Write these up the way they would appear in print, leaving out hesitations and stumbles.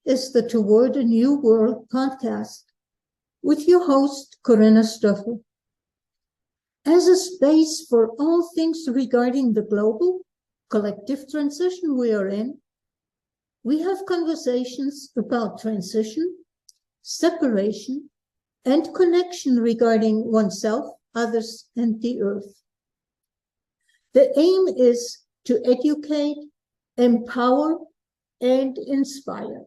is the Toward a New World podcast with your host, Corinna Stoffel. As a space for all things regarding the global, collective transition we are in, we have conversations about transition, separation, and connection regarding oneself, others, and the earth. The aim is to educate, empower, and inspire.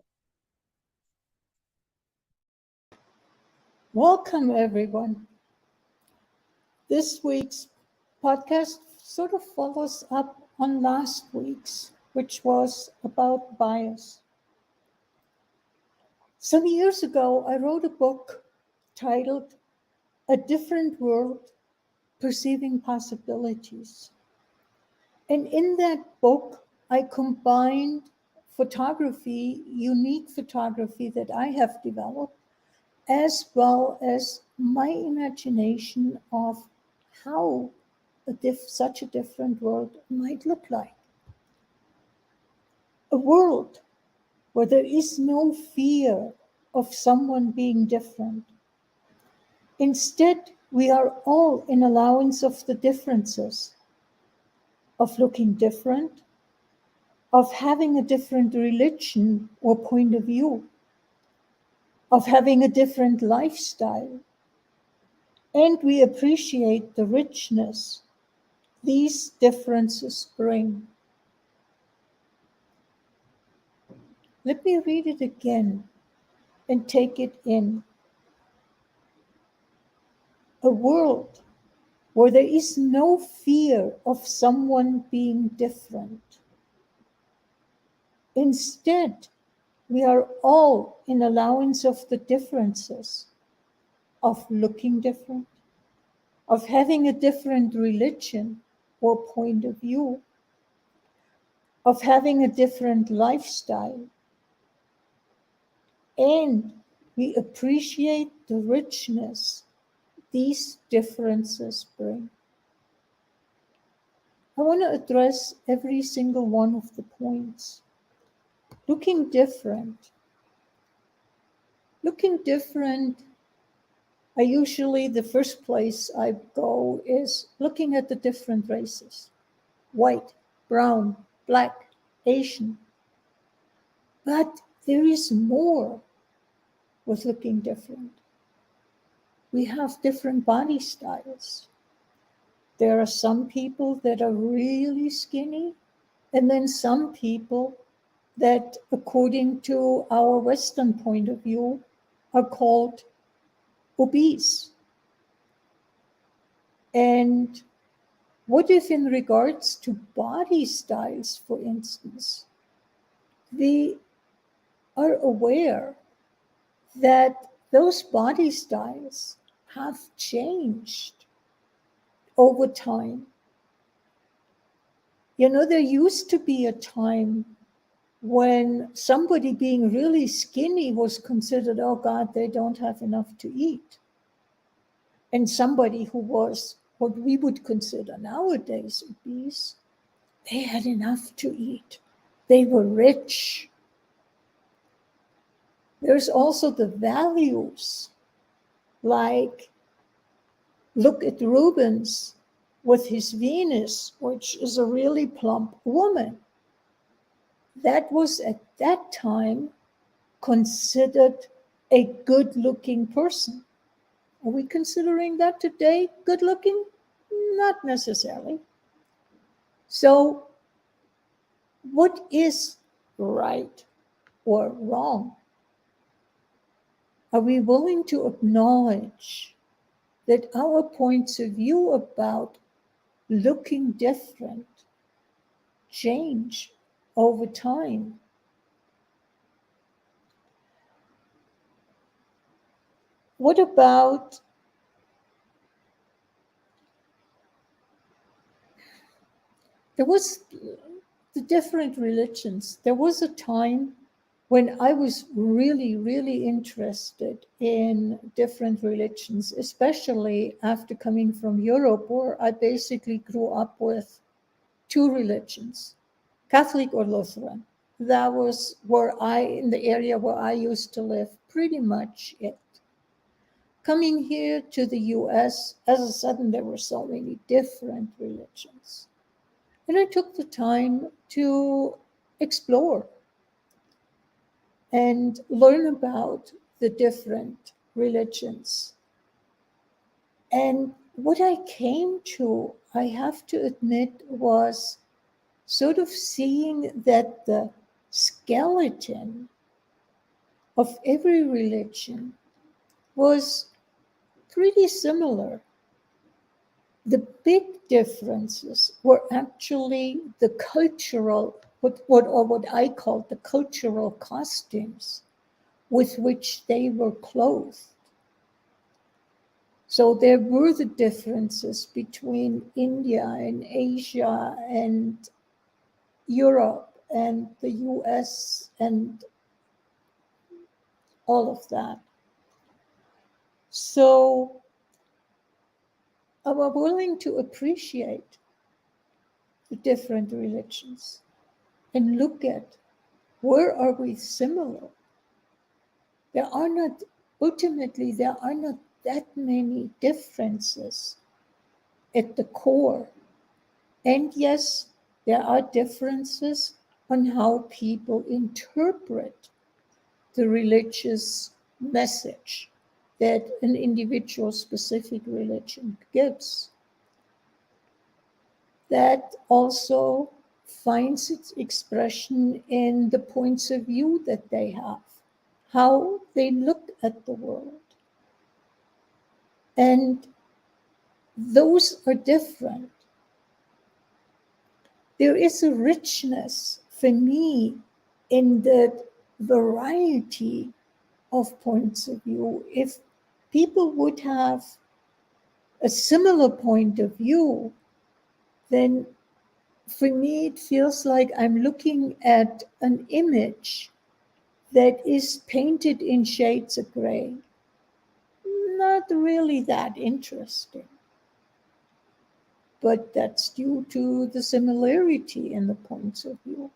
Welcome, everyone. This week's podcast sort of follows up on last week's, which was about bias. Some years ago, I wrote a book titled A Different World, Perceiving Possibilities. And in that book, I combined photography, unique photography that I have developed, as well as my imagination of how such a different world might look like. A world where there is no fear of someone being different. Instead, we are all in allowance of the differences, of looking different, of having a different religion or point of view, of having a different lifestyle. And we appreciate the richness these differences bring. Let me read it again and take it in. A world where there is no fear of someone being different. Instead, we are all in allowance of the differences, of looking different, of having a different religion or point of view, of having a different lifestyle. And we appreciate the richness these differences bring. I want to address every single one of the points. Looking different. Looking different, the first place I go is looking at the different races. White, brown, black, Asian. But there is more with looking different. We have different body styles. There are some people that are really skinny, and then some people that, according to our Western point of view, are called obese. And what if in regards to body styles, for instance, we are aware that those body styles have changed over time. You know, there used to be a time when somebody being really skinny was considered, oh God, they don't have enough to eat. And somebody who was what we would consider nowadays obese, they had enough to eat. They were rich. There's also the values, like look at Rubens with his Venus, which is a really plump woman. That was at that time considered a good-looking person. Are we considering that today good-looking? Not necessarily. So what is right or wrong? Are we willing to acknowledge that our points of view about looking different change over time? What about there was the different religions? There was a time when I was really, really interested in different religions, especially after coming from Europe, where I basically grew up with two religions, Catholic or Lutheran. that was in the area where I used to live, pretty much it. Coming here to the US, as a sudden, there were so many different religions. And I took the time to explore and learn about the different religions. And what I came to, I have to admit, was sort of seeing that the skeleton of every religion was pretty similar. The big differences were actually the cultural, what I call the cultural costumes with which they were clothed. So there were the differences between India and Asia and Europe and the US and all of that. So I was willing to appreciate the different religions and look at where are we similar. Ultimately, there are not that many differences at the core. And yes, there are differences on how people interpret the religious message that an individual specific religion gives. That also finds its expression in the points of view that they have, how they look at the world. And those are different. There is a richness for me in the variety of points of view. If people would have a similar point of view, then for me it feels like I'm looking at an image that is painted in shades of gray. Not really that interesting. But that's due to the similarity in the points of view.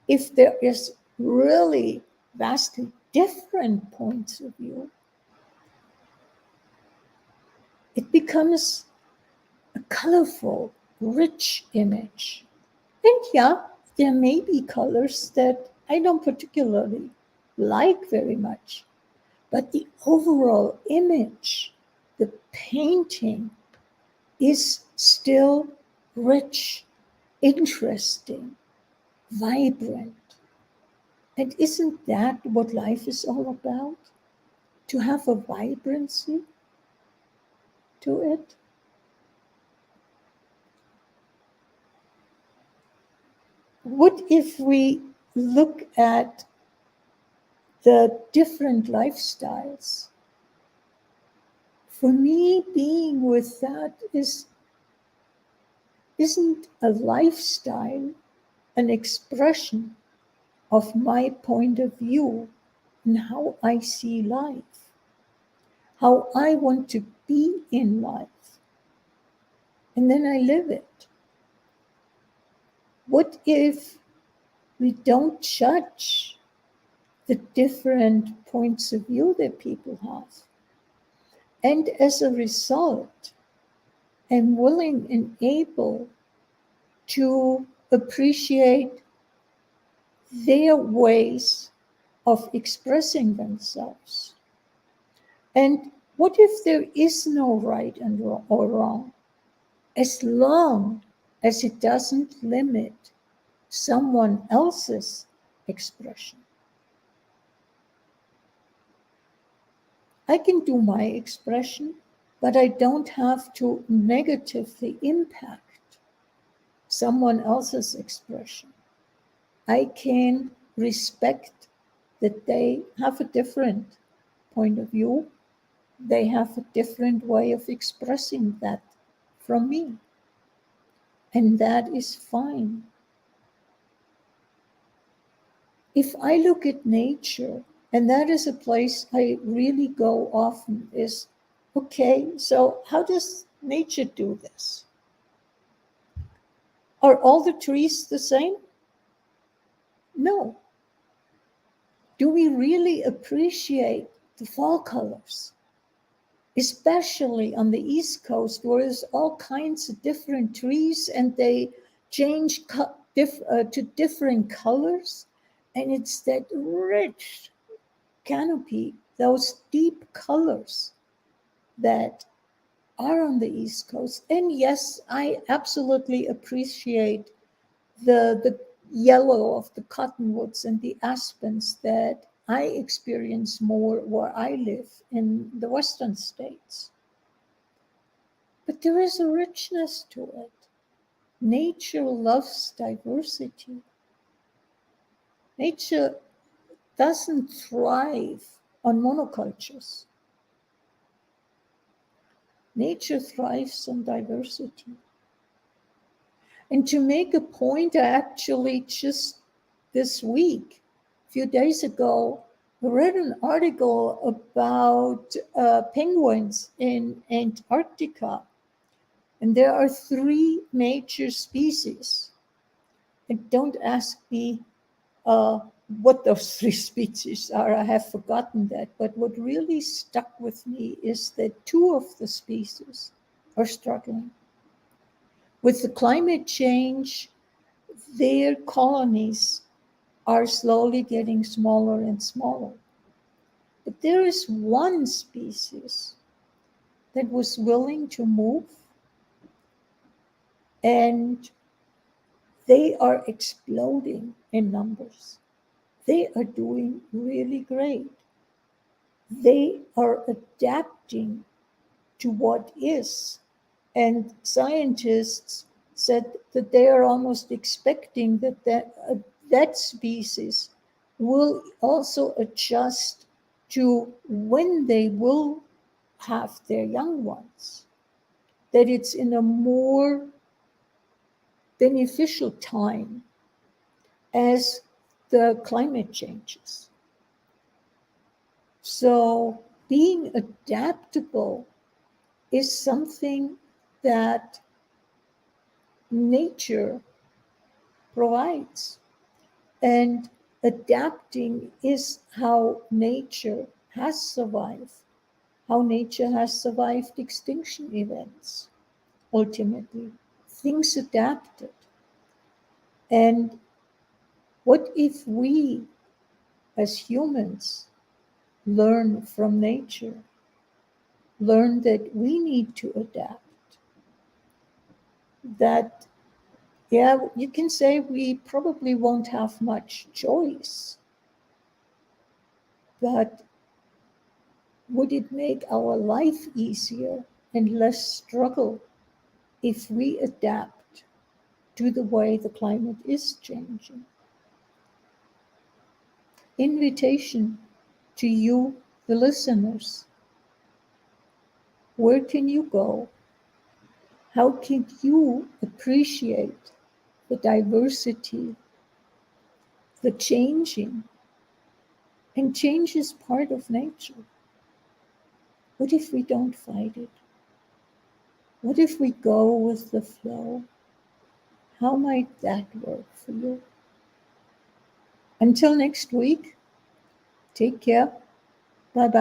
If there is really vastly different points of view, it becomes a colorful, rich image. And yeah, there may be colors that I don't particularly like very much, but the overall image, the painting, is still rich, interesting, vibrant. And isn't that what life is all about? To have a vibrancy to it? What if we look at the different lifestyles? For me, being with that isn't a lifestyle an expression of my point of view and how I see life, how I want to be in life, and then I live it? What if we don't judge the different points of view that people have? And as a result, I'm willing and able to appreciate their ways of expressing themselves. And what if there is no right or wrong, as long as it doesn't limit someone else's expression? I can do my expression, but I don't have to negatively impact someone else's expression. I can respect that they have a different point of view. They have a different way of expressing that from me. And that is fine. If I look at nature, and that is a place I really go often, is okay, so how does nature do this? Are all the trees the same? No. Do we really appreciate the fall colors? Especially on the East Coast, where there's all kinds of different trees and they change to different colors. And it's that rich canopy, those deep colors that are on the East Coast. And yes, I absolutely appreciate the yellow of the cottonwoods and the aspens that I experience more where I live in the Western states. But there is a richness to it. Nature loves diversity. Nature doesn't thrive on monocultures. Nature thrives on diversity. And to make a point, I actually just this week, a few days ago, I read an article about penguins in Antarctica. And there are three major species. And don't ask me what those three species are. I have forgotten that. But what really stuck with me is that two of the species are struggling. With the climate change, their colonies are slowly getting smaller and smaller. But there is one species that was willing to move, and they are exploding in numbers. They are doing really great. They are adapting to what is. And scientists said that they are almost expecting that species will also adjust to when they will have their young ones, that it's in a more beneficial time as the climate changes. So being adaptable is something that nature provides. And adapting is how nature has survived, how nature has survived extinction events, ultimately. Things adapted. And what if we, as humans, learn from nature, learn that we need to adapt, that, yeah, you can say we probably won't have much choice, but would it make our life easier and less struggle if we adapt to the way the climate is changing? Invitation to you, the listeners. Where can you go? How can you appreciate the diversity, the changing? And change is part of nature. What if we don't fight it? What if we go with the flow? How might that work for you? Until next week, take care. Bye bye.